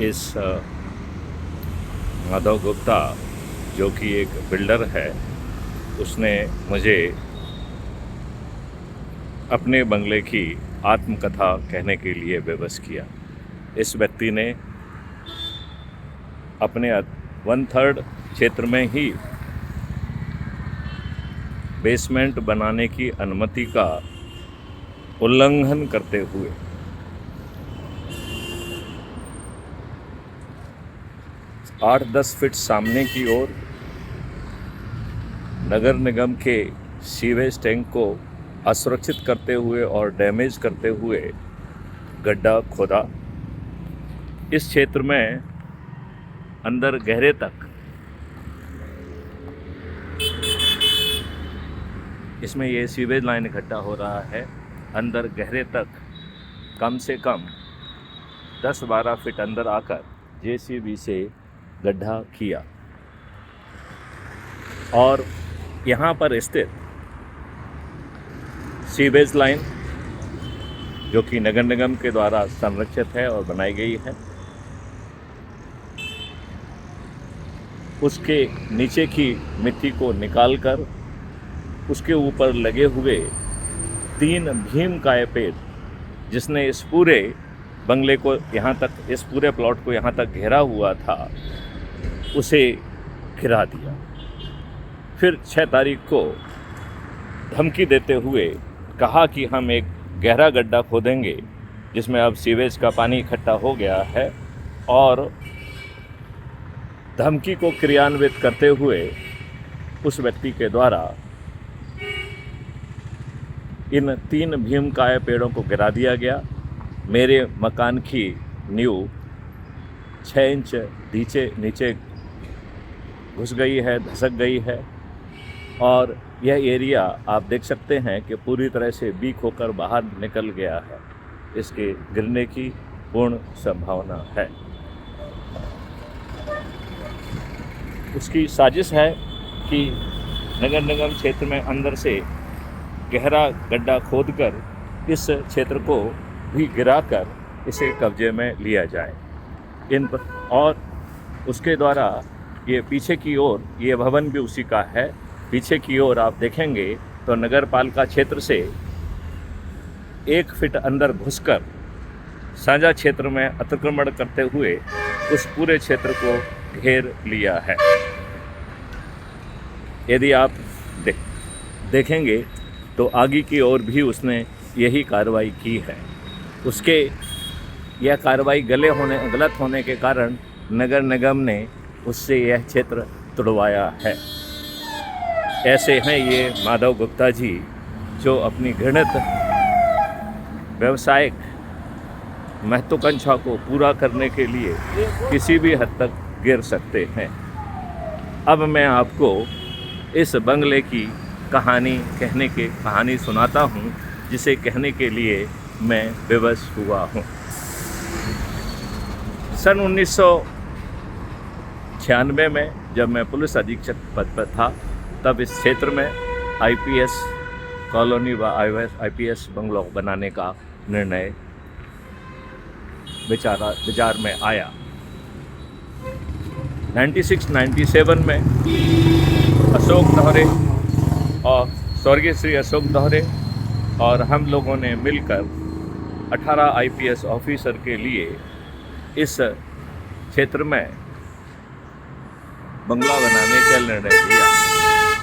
इस माधव गुप्ता जो कि एक बिल्डर है, उसने मुझे अपने बंगले की आत्मकथा कहने के लिए विवश किया। इस व्यक्ति ने अपने 1/3 क्षेत्र में ही बेसमेंट बनाने की अनुमति का उल्लंघन करते हुए 8-10 फीट सामने की ओर नगर निगम के सीवेज टैंक को असुरक्षित करते हुए और डैमेज करते हुए गड्ढा खोदा। इस क्षेत्र में अंदर गहरे तक इसमें ये सीवेज लाइन इकट्ठा हो रहा है। अंदर गहरे तक कम से कम 10-12 फीट अंदर आकर जेसीबी से गड्ढा किया और यहाँ पर स्थित सीवेज लाइन जो कि नगर निगम के द्वारा संरक्षित है और बनाई गई है, उसके नीचे की मिट्टी को निकालकर उसके ऊपर लगे हुए 3 भीमकाय पेड़, जिसने इस पूरे बंगले को यहाँ तक, इस पूरे प्लॉट को यहाँ तक घेरा हुआ था, उसे गिरा दिया। फिर 6 तारीख को धमकी देते हुए कहा कि हम एक गहरा गड्ढा खोदेंगे जिसमें अब सीवेज का पानी इकट्ठा हो गया है, और धमकी को क्रियान्वित करते हुए उस व्यक्ति के द्वारा इन 3 भीमकाय पेड़ों को गिरा दिया गया। मेरे मकान की नींव 6 इंच नीचे घुस गई है, धसक गई है, और यह एरिया आप देख सकते हैं कि पूरी तरह से वीक होकर बाहर निकल गया है। इसके गिरने की पूर्ण संभावना है। उसकी साजिश है कि नगर निगम क्षेत्र में अंदर से गहरा गड्ढा खोदकर इस क्षेत्र को भी गिराकर इसे कब्जे में लिया जाए। और उसके द्वारा ये पीछे की ओर, ये भवन भी उसी का है, पीछे की ओर आप देखेंगे तो नगर पालिका क्षेत्र से 1 फीट अंदर घुसकर साझा क्षेत्र में अतिक्रमण करते हुए उस पूरे क्षेत्र को घेर लिया है। यदि आप देखेंगे तो आगे की ओर भी उसने यही कार्रवाई की है। उसके यह कार्रवाई गलत होने के कारण नगर निगम ने उससे यह क्षेत्र तुड़वाया है। ऐसे हैं ये माधव गुप्ता जी, जो अपनी घृणित व्यावसायिक महत्वाकांक्षा को पूरा करने के लिए किसी भी हद तक गिर सकते हैं। अब मैं आपको इस बंगले की कहानी सुनाता हूँ, जिसे कहने के लिए मैं विवश हुआ हूँ। सन 1996 में जब मैं पुलिस अधीक्षक पद पर था, तब इस क्षेत्र में आईपीएस कॉलोनी व आईपीएस बंगलो बनाने का निर्णय विचार में आया। 96-97 में अशोक दोहरे और स्वर्गीय श्री अशोक दोहरे और हम लोगों ने मिलकर 18 आईपीएस ऑफिसर के लिए इस क्षेत्र में बंगला बनाने का निर्णय लिया।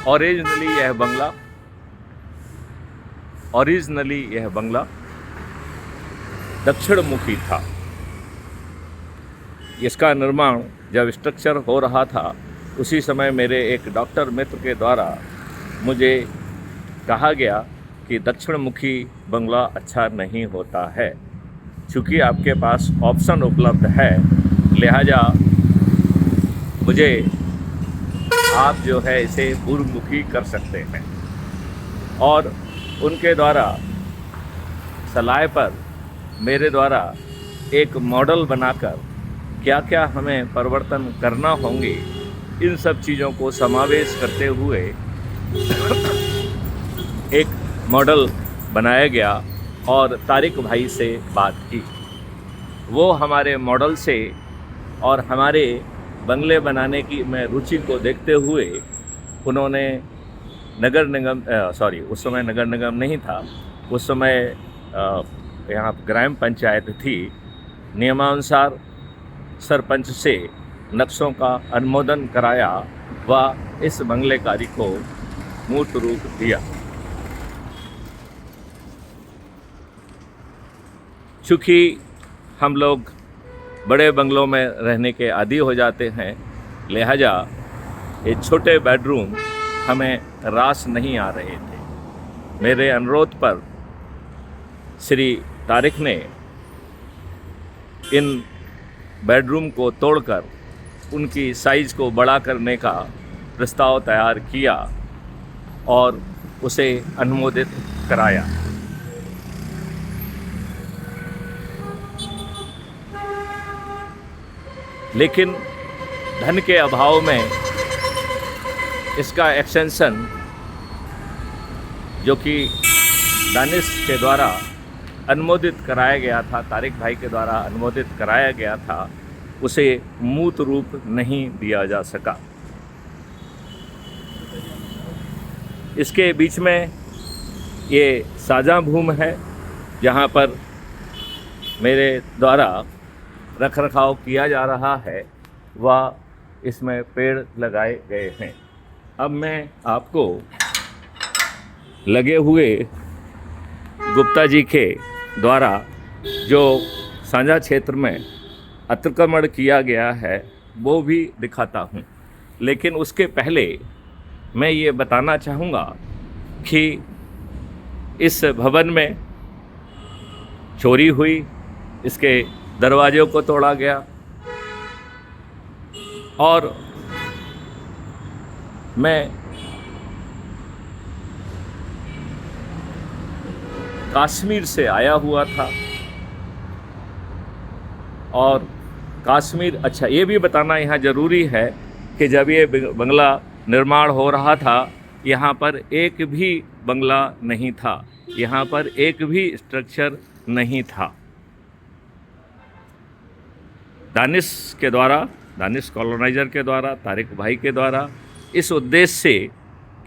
ओरिजिनली यह बंगला दक्षिण मुखी था। इसका निर्माण जब स्ट्रक्चर हो रहा था, उसी समय मेरे एक डॉक्टर मित्र के द्वारा मुझे कहा गया कि दक्षिण मुखी बंगला अच्छा नहीं होता है। चूँकि आपके पास ऑप्शन उपलब्ध है, लिहाजा मुझे आप जो है इसे पूर्वमुखी कर सकते हैं। और उनके द्वारा सलाह पर मेरे द्वारा एक मॉडल बनाकर क्या क्या हमें परिवर्तन करना होंगे, इन सब चीज़ों को समावेश करते हुए एक मॉडल बनाया गया और तारिक भाई से बात की। वो हमारे मॉडल से और हमारे बंगले बनाने की में रुचि को देखते हुए उन्होंने नगर निगम उस समय नगर निगम नहीं था, उस समय यहाँ ग्राम पंचायत थी, नियमानुसार सरपंच से नक्शों का अनुमोदन कराया व इस बंगले कार्य को मूर्त रूप दिया। चूँकि हम लोग बड़े बंगलों में रहने के आदी हो जाते हैं, लिहाजा ये छोटे बेडरूम हमें रास नहीं आ रहे थे। मेरे अनुरोध पर श्री तारिक ने इन बेडरूम को तोड़कर उनकी साइज़ को बड़ा करने का प्रस्ताव तैयार किया और उसे अनुमोदित कराया। लेकिन धन के अभाव में इसका एक्सटेंशन जो कि दानिश के द्वारा अनुमोदित कराया गया था, तारिक भाई के द्वारा अनुमोदित कराया गया था, उसे मूर्त रूप नहीं दिया जा सका। इसके बीच में ये साझा भूमि है जहाँ पर मेरे द्वारा रख रखाव किया जा रहा है व इसमें पेड़ लगाए गए हैं। अब मैं आपको लगे हुए गुप्ता जी के द्वारा जो साझा क्षेत्र में अतिक्रमण किया गया है वो भी दिखाता हूँ। लेकिन उसके पहले मैं ये बताना चाहूँगा कि इस भवन में चोरी हुई, इसके दरवाज़ों को तोड़ा गया और मैं कश्मीर से आया हुआ था और कश्मीर, अच्छा ये भी बताना यहाँ ज़रूरी है कि जब ये बंगला निर्माण हो रहा था यहाँ पर एक भी बंगला नहीं था, यहाँ पर एक भी स्ट्रक्चर नहीं था। दानिश के द्वारा, दानिश कॉलोनाइज़र के द्वारा, तारिक भाई के द्वारा इस उद्देश्य से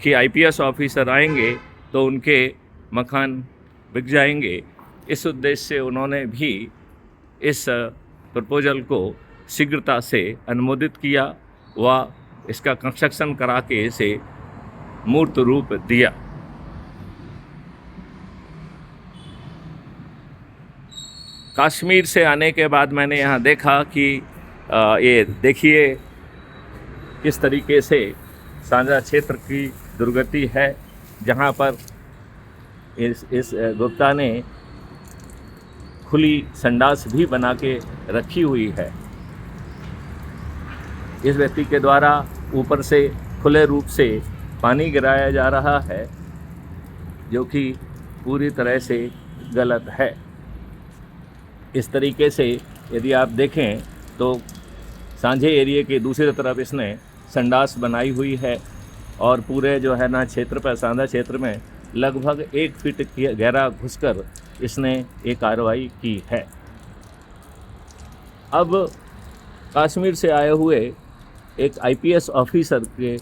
कि आईपीएस ऑफिसर आएंगे तो उनके मकान बिक जाएंगे, इस उद्देश्य से उन्होंने भी इस प्रपोजल को शीघ्रता से अनुमोदित किया व इसका कंस्ट्रक्शन करा के इसे मूर्त रूप दिया। कश्मीर से आने के बाद मैंने यहाँ देखा कि ये देखिए किस तरीके से साझा क्षेत्र की दुर्गति है, जहाँ पर इस गुप्ता ने खुली संडास भी बना के रखी हुई है। इस व्यक्ति के द्वारा ऊपर से खुले रूप से पानी गिराया जा रहा है, जो कि पूरी तरह से गलत है। इस तरीके से यदि आप देखें तो सांझे एरिया के दूसरी तरफ इसने संडास बनाई हुई है और पूरे जो है ना क्षेत्र पर, सांझा क्षेत्र में लगभग 1 फीट गहरा घुसकर इसने ये कार्रवाई की है। अब कश्मीर से आए हुए एक आईपीएस ऑफिसर के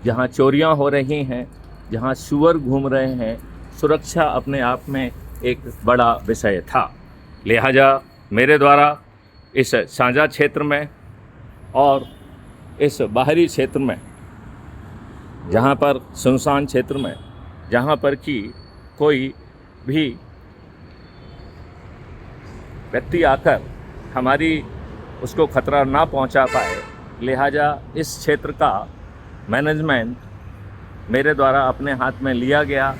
जहाँ चोरियां हो रही हैं, जहाँ सुअर घूम रहे हैं, सुरक्षा अपने आप में एक बड़ा विषय था। लिहाजा मेरे द्वारा इस साझा क्षेत्र में और इस बाहरी क्षेत्र में, जहाँ पर सुनसान क्षेत्र में, जहाँ पर कि कोई भी व्यक्ति आकर हमारी उसको खतरा ना पहुँचा पाए, लिहाजा इस क्षेत्र का मैनेजमेंट मेरे द्वारा अपने हाथ में लिया गया।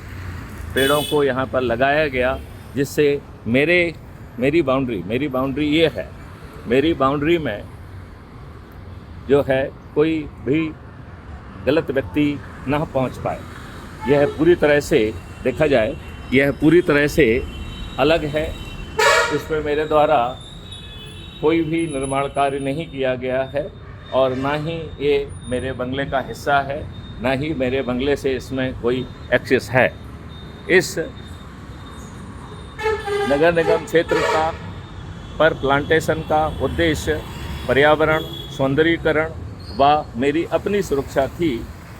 पेड़ों को यहाँ पर लगाया गया, जिससे मेरी बाउंड्री ये है, मेरी बाउंड्री में जो है कोई भी गलत व्यक्ति ना पहुँच पाए। यह पूरी तरह से देखा जाए, यह पूरी तरह से अलग है। इसमें मेरे द्वारा कोई भी निर्माण कार्य नहीं किया गया है और ना ही ये मेरे बंगले का हिस्सा है, ना ही मेरे बंगले से इसमें कोई एक्सेस है। इस नगर निगम क्षेत्र का पर प्लांटेशन का उद्देश्य पर्यावरण सौंदर्यीकरण व मेरी अपनी सुरक्षा थी,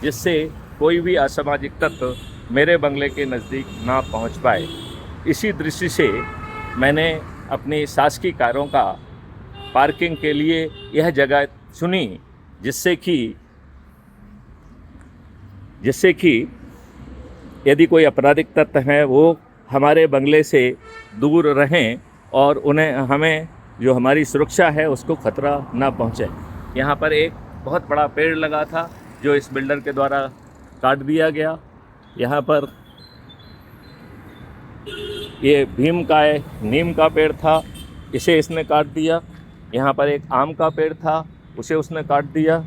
जिससे कोई भी असामाजिक तत्व मेरे बंगले के नज़दीक ना पहुंच पाए। इसी दृष्टि से मैंने अपनी शासकीय कारों का पार्किंग के लिए यह जगह चुनी, जिससे कि यदि कोई आपराधिक तत्व हैं वो हमारे बंगले से दूर रहें और हमें जो हमारी सुरक्षा है उसको खतरा ना पहुंचे। यहाँ पर एक बहुत बड़ा पेड़ लगा था जो इस बिल्डर के द्वारा काट दिया गया। यहाँ पर ये नीम का पेड़ था, इसे इसने काट दिया। यहाँ पर एक आम का पेड़ था, उसे उसने काट दिया।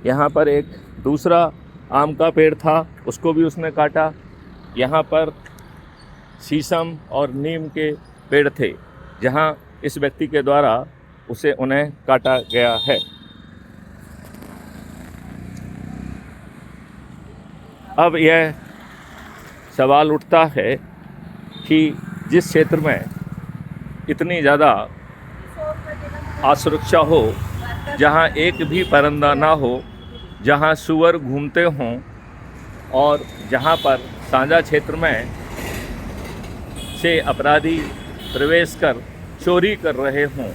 यहाँ पर एक दूसरा आम का पेड़ था, उसको भी उसने काटा। यहाँ पर शीशम और नीम के पेड़ थे, जहाँ इस व्यक्ति के द्वारा उन्हें काटा गया है। अब यह सवाल उठता है कि जिस क्षेत्र में इतनी ज़्यादा असुरक्षा हो, जहाँ एक भी परिंदा ना हो, जहाँ सूअर घूमते हों और जहाँ पर साझा क्षेत्र में से अपराधी प्रवेश कर चोरी कर रहे हों,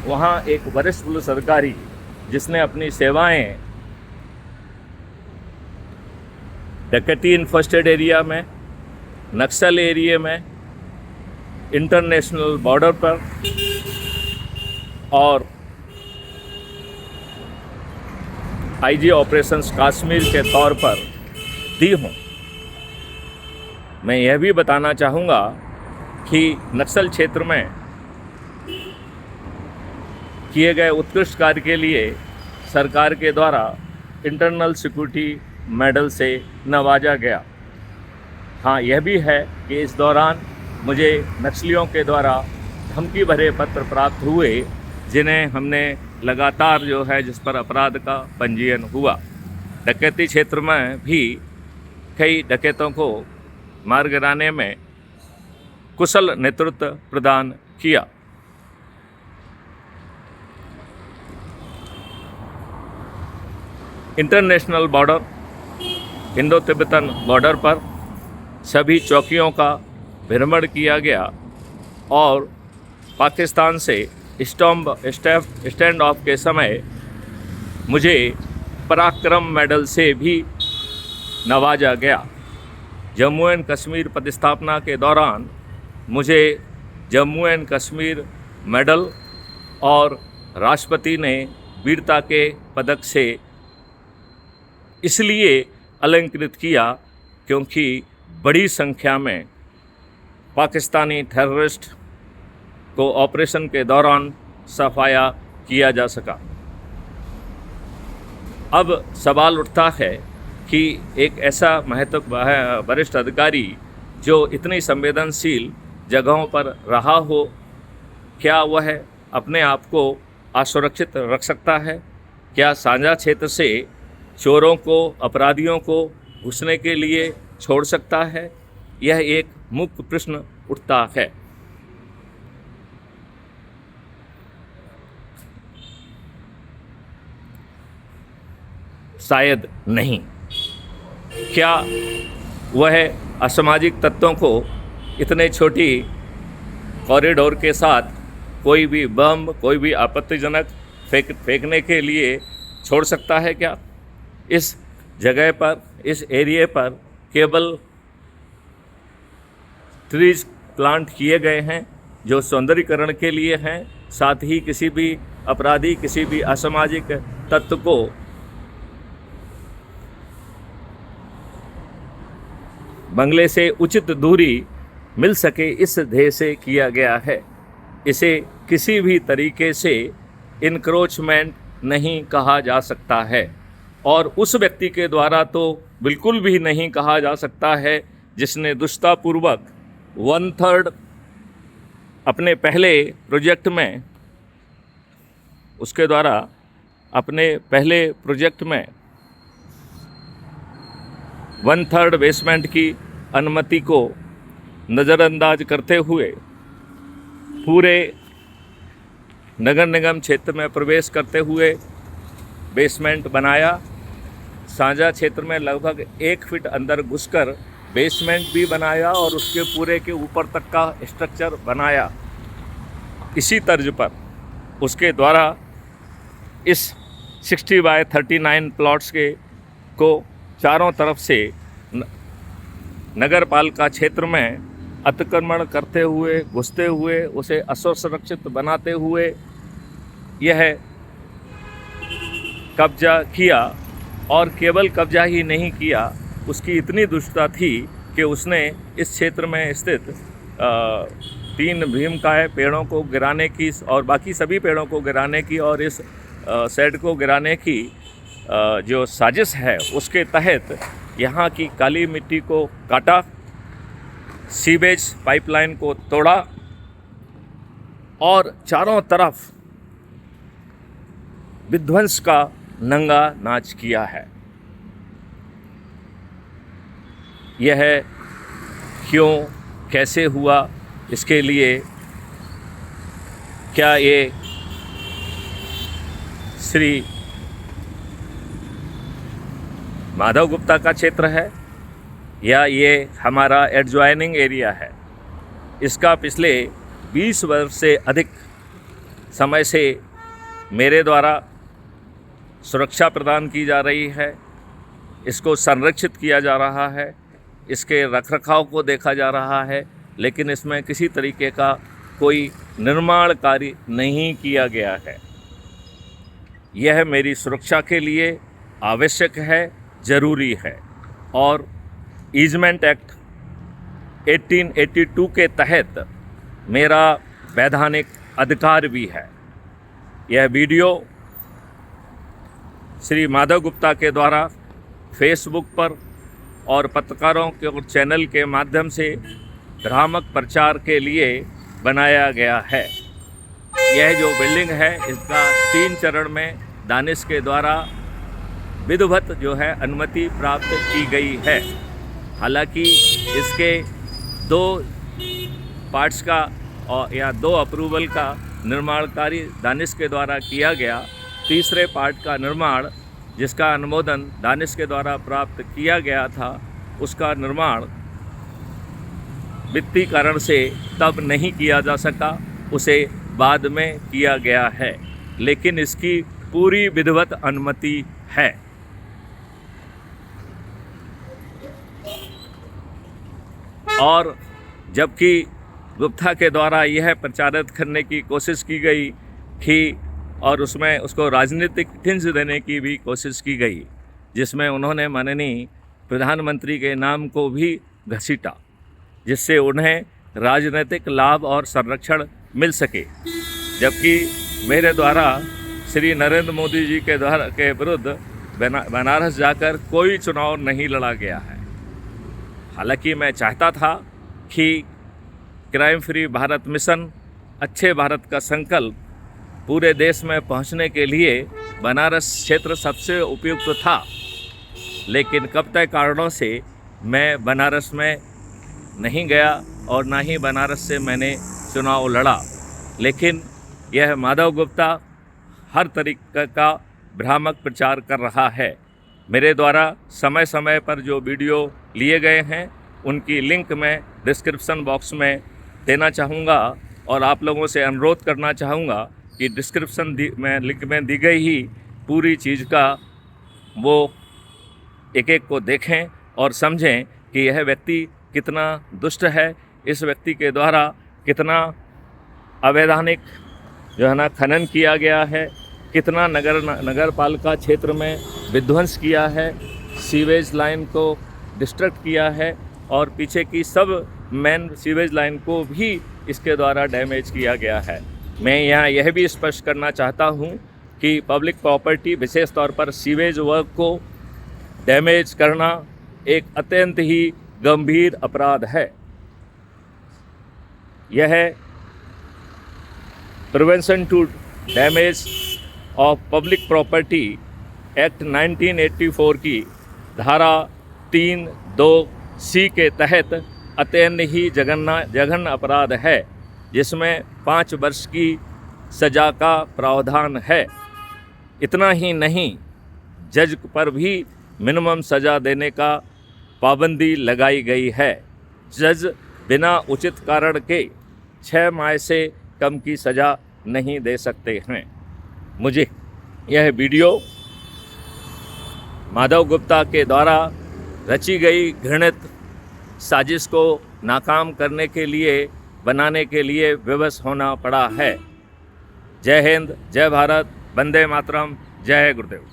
वहाँ एक वरिष्ठ पुलिस अधिकारी जिसने अपनी सेवाएं डकैती इन्फेस्टेड एरिया में, नक्सल एरिया में, इंटरनेशनल बॉर्डर पर और आईजी ऑपरेशंस कश्मीर के तौर पर दी हों। मैं यह भी बताना चाहूँगा कि नक्सल क्षेत्र में किए गए उत्कृष्ट कार्य के लिए सरकार के द्वारा इंटरनल सिक्योरिटी मेडल से नवाजा गया। हाँ, यह भी है कि इस दौरान मुझे नक्सलियों के द्वारा धमकी भरे पत्र प्राप्त हुए, जिन्हें हमने लगातार जिस पर अपराध का पंजीयन हुआ। डकैती क्षेत्र में भी कई डकैतों को मार गिराने में कुशल नेतृत्व प्रदान किया। International border, Indo Tibetan border पर सभी चौकियों का भ्रमण किया गया और पाकिस्तान से स्टैंड ऑफ के समय मुझे पराक्रम मेडल से भी नवाजा गया। जम्मू एंड कश्मीर प्रतिस्थापना के दौरान मुझे जम्मू एंड कश्मीर मेडल और राष्ट्रपति ने वीरता के पदक से इसलिए अलंकृत किया क्योंकि बड़ी संख्या में पाकिस्तानी टेररिस्ट को ऑपरेशन के दौरान सफाया किया जा सका। अब सवाल उठता है कि एक ऐसा वरिष्ठ अधिकारी जो इतनी संवेदनशील जगहों पर रहा हो, क्या वह अपने आप को असुरक्षित रख सकता है? क्या साझा क्षेत्र से चोरों को, अपराधियों को घुसने के लिए छोड़ सकता है? यह एक मुख्य प्रश्न उठता है। शायद नहीं। क्या वह असामाजिक तत्वों को इतने छोटी कॉरिडोर के साथ कोई भी बम, कोई भी आपत्तिजनक फेंकने के लिए छोड़ सकता है क्या? इस जगह पर, इस एरिया पर केवल ट्रीज प्लांट किए गए हैं जो सौंदर्यीकरण के लिए हैं। साथ ही किसी भी अपराधी, किसी भी असामाजिक तत्व को बंगले से उचित दूरी मिल सके, इस ध्येय से किया गया है। इसे किसी भी तरीके से इनक्रोचमेंट नहीं कहा जा सकता है और उस व्यक्ति के द्वारा तो बिल्कुल भी नहीं कहा जा सकता है जिसने दुष्टतापूर्वक 1/3 अपने पहले प्रोजेक्ट में, उसके द्वारा अपने पहले प्रोजेक्ट में 1/3 बेसमेंट की अनुमति को नज़रअंदाज करते हुए पूरे नगर निगम क्षेत्र में प्रवेश करते हुए बेसमेंट बनाया। साझा क्षेत्र में लगभग 1 फीट अंदर घुसकर बेसमेंट भी बनाया और उसके पूरे के ऊपर तक का स्ट्रक्चर बनाया। इसी तर्ज पर उसके द्वारा इस 60 बाय 39 प्लॉट्स को चारों तरफ से नगर पालिका क्षेत्र में अतिक्रमण करते हुए, घुसते हुए, उसे असुरक्षित बनाते हुए यह कब्जा किया। और केवल कब्जा ही नहीं किया, उसकी इतनी दुष्टता थी कि उसने इस क्षेत्र में स्थित 3 भीमकाय पेड़ों को गिराने की और बाकी सभी पेड़ों को गिराने की और इस शेड को गिराने की जो साजिश है उसके तहत यहाँ की काली मिट्टी को काटा, सीवेज पाइपलाइन को तोड़ा और चारों तरफ विध्वंस का नंगा नाच किया है। यह क्यों, कैसे हुआ, इसके लिए क्या ये श्री माधव गुप्ता का क्षेत्र है या ये हमारा एडजॉइनिंग एरिया है, इसका पिछले 20 वर्ष से अधिक समय से मेरे द्वारा सुरक्षा प्रदान की जा रही है। इसको संरक्षित किया जा रहा है, इसके रखरखाव को देखा जा रहा है, लेकिन इसमें किसी तरीके का कोई निर्माण कार्य नहीं किया गया है। यह मेरी सुरक्षा के लिए आवश्यक है, ज़रूरी है और ईजमेंट एक्ट 1882 के तहत मेरा वैधानिक अधिकार भी है। यह वीडियो श्री माधव गुप्ता के द्वारा फेसबुक पर और पत्रकारों के और चैनल के माध्यम से भ्रामक प्रचार के लिए बनाया गया है। यह जो बिल्डिंग है इसका 3 चरण में दानिश के द्वारा विधिवत जो है अनुमति प्राप्त की गई है। हालांकि इसके 2 पार्ट्स का और या 2 अप्रूवल का निर्माण कार्य दानिश के द्वारा किया गया। तीसरे पार्ट का निर्माण जिसका अनुमोदन दानिश के द्वारा प्राप्त किया गया था, उसका निर्माण वित्तीय कारण से तब नहीं किया जा सका, उसे बाद में किया गया है, लेकिन इसकी पूरी विधिवत अनुमति है। और जबकि गुप्ता के द्वारा यह प्रचारित करने की कोशिश की गई कि और उसमें उसको राजनीतिक टिंज देने की भी कोशिश की गई, जिसमें उन्होंने माननीय प्रधानमंत्री के नाम को भी घसीटा, जिससे उन्हें राजनीतिक लाभ और संरक्षण मिल सके। जबकि मेरे द्वारा श्री नरेंद्र मोदी जी के विरुद्ध बनारस जाकर कोई चुनाव नहीं लड़ा गया है। हालांकि मैं चाहता था कि क्राइम फ्री भारत मिशन, अच्छे भारत का संकल्प पूरे देश में पहुंचने के लिए बनारस क्षेत्र सबसे उपयुक्त था, लेकिन कब तक कारणों से मैं बनारस में नहीं गया और ना ही बनारस से मैंने चुनाव लड़ा। लेकिन यह माधव गुप्ता हर तरीके का भ्रामक प्रचार कर रहा है। मेरे द्वारा समय समय पर जो वीडियो लिए गए हैं उनकी लिंक मैं डिस्क्रिप्शन बॉक्स में देना चाहूँगा और आप लोगों से अनुरोध करना चाहूँगा कि डिस्क्रिप्शन में लिंक में दी गई ही पूरी चीज़ का वो एक को देखें और समझें कि यह व्यक्ति कितना दुष्ट है, इस व्यक्ति के द्वारा कितना अवैधानिक जो है ना खनन किया गया है, कितना नगर पालिका क्षेत्र में विध्वंस किया है, सीवेज लाइन को डिस्ट्रक्ट किया है और पीछे की सब मेन सीवेज लाइन को भी इसके द्वारा डैमेज किया गया है। मैं यहाँ यह भी स्पष्ट करना चाहता हूँ कि पब्लिक प्रॉपर्टी, विशेष तौर पर सीवेज वर्क को डैमेज करना एक अत्यंत ही गंभीर अपराध है। यह prevention to damage of public property act 1984 की धारा 3(2)(c) के तहत अत्यंत ही जघन्य अपराध है, जिसमें 5 वर्ष की सजा का प्रावधान है। इतना ही नहीं, जज पर भी मिनिमम सज़ा देने का पाबंदी लगाई गई है। जज बिना उचित कारण के 6 माह से कम की सज़ा नहीं दे सकते हैं। मुझे यह वीडियो माधव गुप्ता के द्वारा रची गई घृणित साजिश को नाकाम करने के लिए बनाने के लिए विवश होना पड़ा है। जय हिंद, जय भारत, वंदे मातरम, जय गुरुदेव।